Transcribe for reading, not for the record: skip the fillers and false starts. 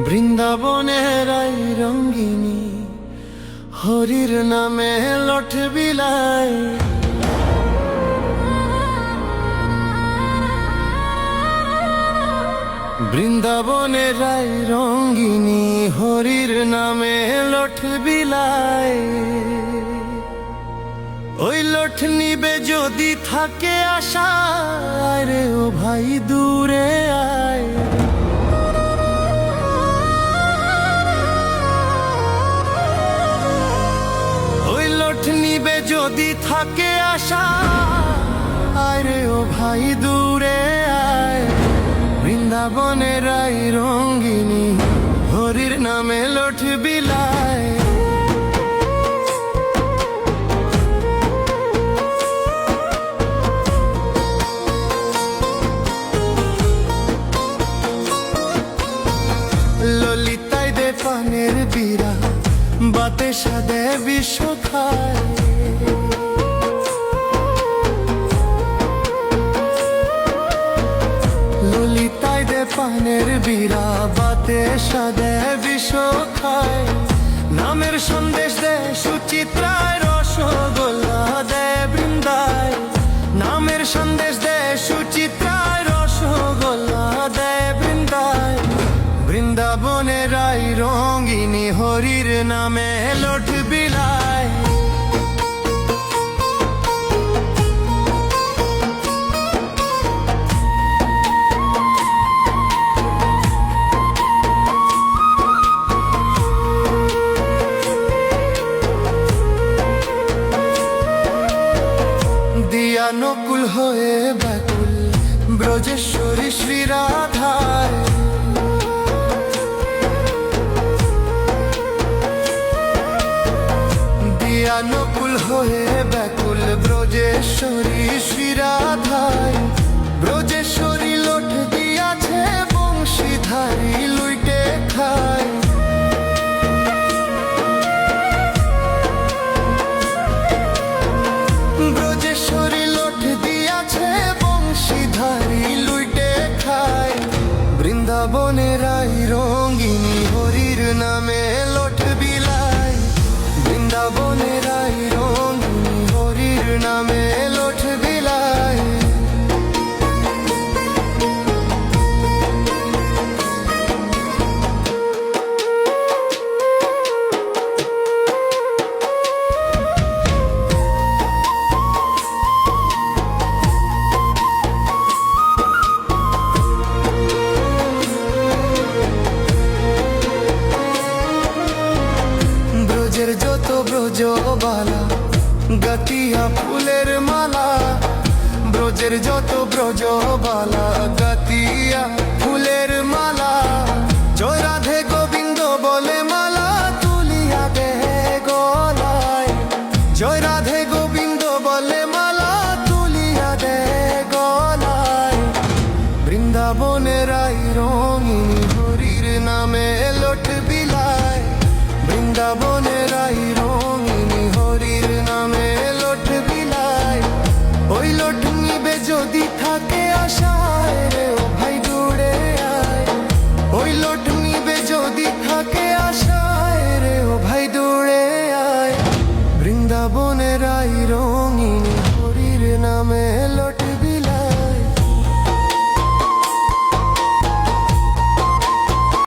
বৃন্দাবনের আই রঙ্গিনী হরির নামে লঠ বিলাই। বৃন্দাবনের আই রঙ্গিনী হরির নামে লঠ বিলাই। ওই লঠ নিবে যদি থাকে আশা, রে ও ভাই দূরে আয়। ওই লঠ নিবে যদি থাকে আশা, রে ও ভাই দূরে আয়। বৃন্দাবনের আই রঙ্গিনী হরির নামে লঠ বিলাই। ললিতায় দে পানের বীরা, বাতে সাদে বিষ খায়। ললিতায় দে পানের বীরা, বাতে সাদে বিষ খায়। নামের সন্দেশ দে সুচিত্রায়, রসগোল্লা দে বৃন্দায়। নামের সন্দেশ দে সুচিত্রায়, রসগোল্লা দে বৃন্দায়। বৃন্দাবনের আই রঙ্গিনী হরির নামে লঠ বিলাই। দিয়া নকুল হয়ে ব্যাকুল ব্রজেশ্বরী শ্রী রাধায়। নকুল হয়ে ব্যাকুল ব্রজেশ্বরী শ্রী রাধায়। ব্রজেশ্বরী লঠ দিয়াছে বংশীধারী লুইটে খায়। ব্রজেশ্বরী লঠ দিয়াছে বংশীধারী লুইটে খায়। বৃন্দাবনের আই রঙ্গিনী হরির নামে লঠ বিলাই। বৃন্দাবনের আই রঙ্গিনী হরির নামে লঠ বিলাই। ব্রজের যত ব্রজবালা, গাতিয়া ফুলের মালা। ব্রজের যত ব্রজবালা,